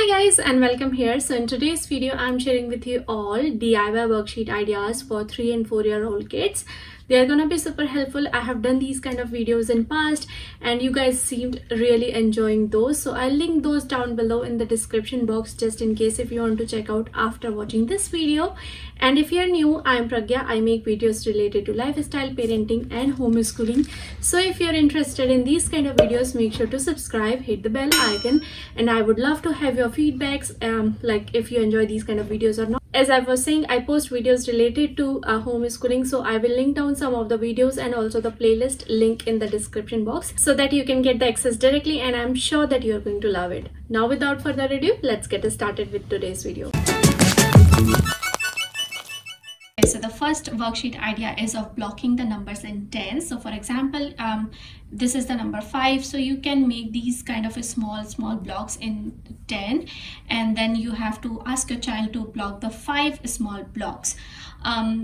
Hi guys and welcome here. So in today's video I'm sharing with you all DIY worksheet ideas for 3 and 4-year-old kids. They are gonna be super helpful. I have done these kind of videos in past and you guys seemed really enjoying those, so I'll link those down below in the description box just in case if you want to check out after watching this video. And if you're new, I'm Pragya. I make videos related to lifestyle, parenting and homeschooling. So if you're interested in these kind of videos, make sure to subscribe, hit the bell icon, and I would love to have your feedbacks, like if you enjoy these kind of videos or not. As I was saying, I post videos related to homeschooling, so I will link down some of the videos and also the playlist link in the description box so that you can get the access directly, and I'm sure that you're going to love it. Now without further ado, let's get started with today's video. So the first worksheet idea is of blocking the numbers in 10. So for example, this is the number 5, so you can make these kind of a small blocks in 10, and then you have to ask your child to block the 5 small blocks.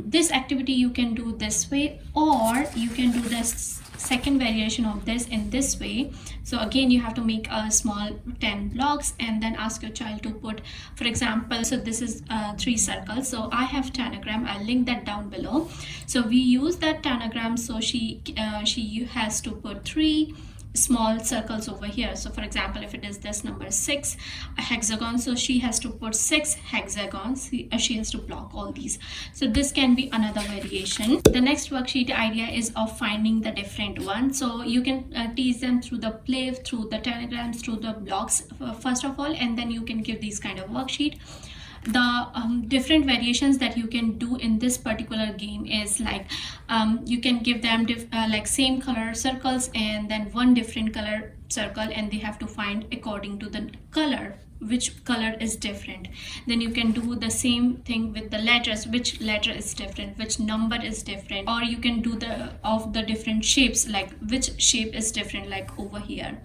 This activity you can do this way, or you can do this second variation of this in this way. So again, you have to make a small 10 blocks and then ask your child to put, for example, so this is 3 circles, so I have tanagram. I'll link that down below. So we use that tanagram, so she has to put 3 small circles over here. So for example, if it is this number 6 hexagon, so she has to put 6 hexagons. She has to block all these. So this can be another variation. The next worksheet idea is of finding the different one. So you can tease them through the play, through the tanagrams, through the blocks first of all, and then you can give these kind of worksheet. The different variations that you can do in this particular game is like you can give them like same color circles and then one different color circle, and they have to find according to the color which color is different. Then you can do the same thing with the letters, which letter is different, which number is different, or you can do the different shapes, like which shape is different, like over here.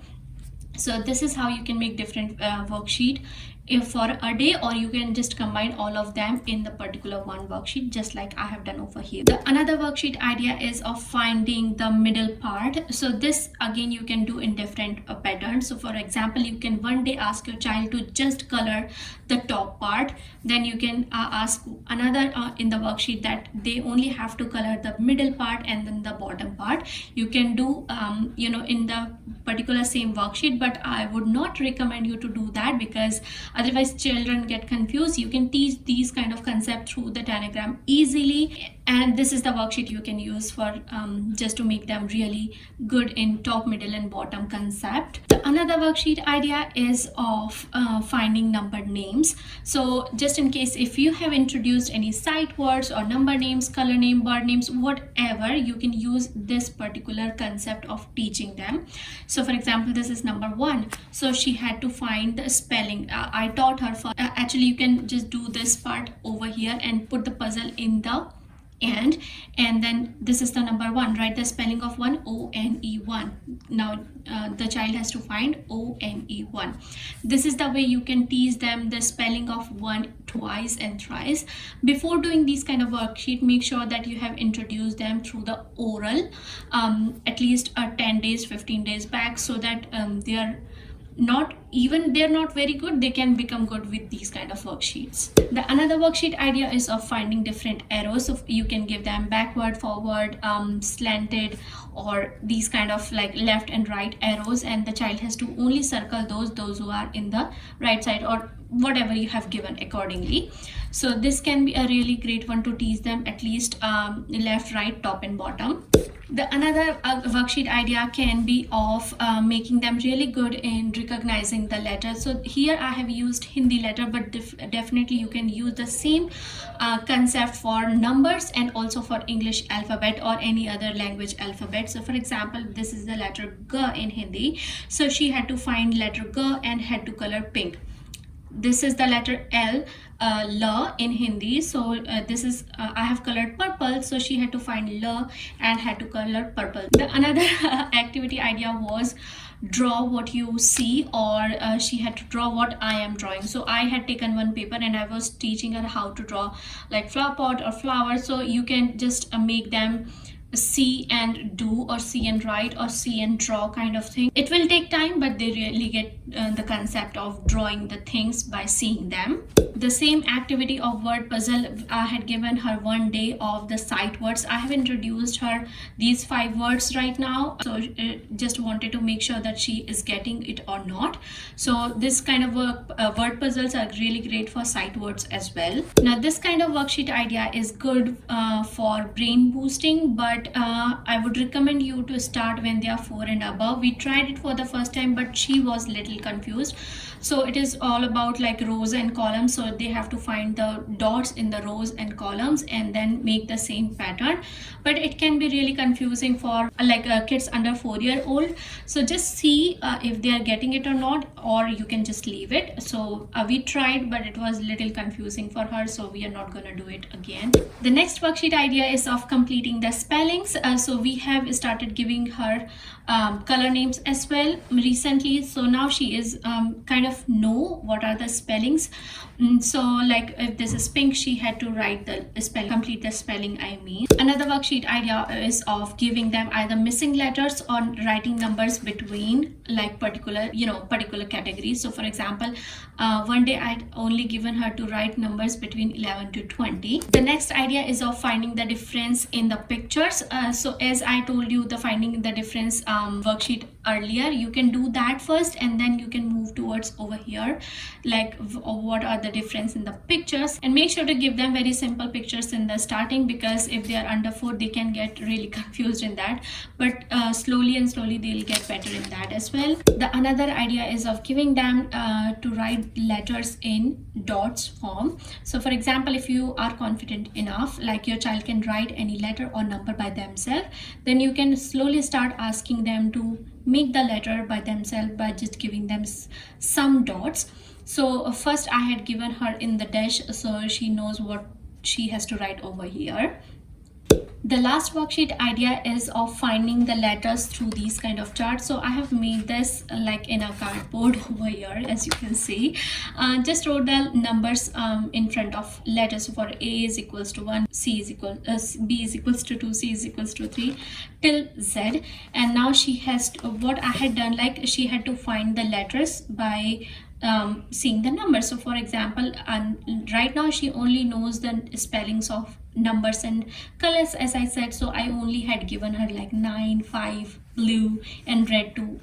So this is how you can make different worksheet for a day, or you can just combine all of them in the particular one worksheet, just like I have done over here. Another worksheet idea is of finding the middle part. So this again you can do in different patterns. So for example, you can one day ask your child to just color the top part, then you can ask another in the worksheet that they only have to color the middle part and then the bottom part. You can do in the particular same worksheet, but I would not recommend you to do that because otherwise children get confused. You can teach these kind of concept through the tanagram easily, and this is the worksheet you can use for just to make them really good in top, middle and bottom concept. Another worksheet idea is of finding number names. So just in case if you have introduced any sight words or number names, color name, bird names, whatever, you can use this particular concept of teaching them. So for example, this is number 1, so she had to find the spelling. I taught her for actually you can just do this part over here and put the puzzle in the end, and then this is the number 1, write the spelling of 1, O-N-E-1. Now the child has to find O-N-E-1. This is the way you can teach them the spelling of 1 twice and thrice. Before doing these kind of worksheet, make sure that you have introduced them through the oral at least 10 days, 15 days back, so that they're not very good, they can become good with these kind of worksheets. Another worksheet idea is of finding different arrows. So you can give them backward, forward, slanted, or these kind of like left and right arrows, and the child has to only circle those who are in the right side, or whatever you have given accordingly. So this can be a really great one to teach them, at least left, right, top and bottom. Another worksheet idea can be of making them really good in recognizing the letters. So here I have used Hindi letter, but definitely you can use the same concept for numbers and also for English alphabet or any other language alphabet. So for example, this is the letter G in Hindi, so she had to find letter G and had to color pink. This is the letter L, L in Hindi, so this is I have colored purple, so she had to find L and had to color purple. Another activity idea was draw what you see, or she had to draw what I am drawing. So I had taken one paper and I was teaching her how to draw like flower pot or flower. So you can just make them see and do, or see and write, or see and draw kind of thing. It will take time, but they really get the concept of drawing the things by seeing them. The same activity of word puzzle, I had given her 1 day of the sight words. I have introduced her these 5 words right now, so just wanted to make sure that she is getting it or not. So this kind of word puzzles are really great for sight words as well. Now this kind of worksheet idea is good for brain boosting, but I would recommend you to start when they are 4 and above. We tried it for the first time, but she was little confused. So it is all about like rows and columns, so they have to find the dots in the rows and columns and then make the same pattern. But it can be really confusing for like kids under 4-year-old. So just see if they are getting it or not, or you can just leave it. So we tried, but it was little confusing for her, so we are not gonna do it again. The next worksheet idea is of completing the spellings. So we have started giving her color names as well recently, so now she is kind of know what are the spellings. So like if this is pink, she had to write the spell, complete the spelling, I mean. Another worksheet idea is of giving them either missing letters or writing numbers between like particular categories. So for example, 1 day I'd only given her to write numbers between 11 to 20. The next idea is of finding the difference in the pictures. So as I told you, the finding the difference worksheet earlier, you can do that first and then you can move towards over here, like what are the difference in the pictures, and make sure to give them very simple pictures in the starting, because if they are under 4 they can get really confused in that, but slowly they'll get better in that as well. The another idea is of giving them to write letters in dots form. So for example, if you are confident enough, like your child can write any letter or number by themselves, then you can slowly start asking them to make the letter by themselves by just giving them some dots. So first I had given her in the dash, so she knows what she has to write over here. The last worksheet idea is of finding the letters through these kind of charts. So I have made this like in a cardboard over here, as you can see. Just wrote the numbers in front of letters. For A is equals to 1, C is B is equals to 2, C is equals to 3 till Z. And now she has to, what I had done, like she had to find the letters by seeing the numbers. So for example, right now she only knows the spellings of numbers and colors, as I said. So I only had given her like 9, 5, blue and red to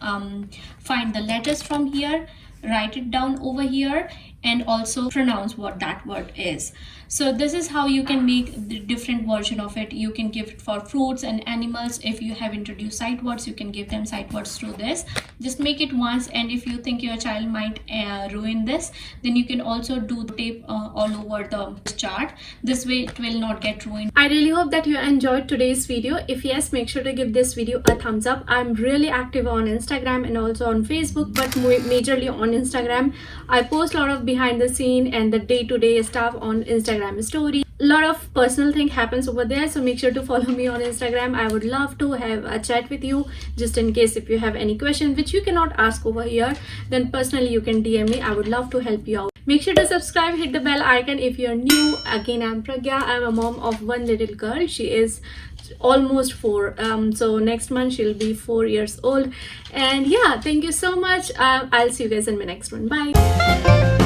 find the letters from here, write it down over here, and also pronounce what that word is. So this is how you can make the different version of it. You can give it for fruits and animals. If you have introduced sight words, you can give them sight words through this. Just make it once, and if you think your child might ruin this, then you can also do tape all over the chart. This way it will not get ruined. I really hope that you enjoyed today's video. If yes, make sure to give this video a thumbs up. I'm really active on Instagram and also on Facebook, but majorly on Instagram. I post a lot of behind the scene and the day-to-day stuff on Instagram story. A lot of personal thing happens over there, so make sure to follow me on Instagram. I would love to have a chat with you, just in case if you have any question which you cannot ask over here, then personally you can DM me. I would love to help you out. Make sure to subscribe, hit the bell icon if you're new. Again, I'm Pragya. I'm a mom of one little girl. She is almost 4, so next month she'll be 4 years old. And yeah, thank you so much. I'll see you guys in my next one. Bye.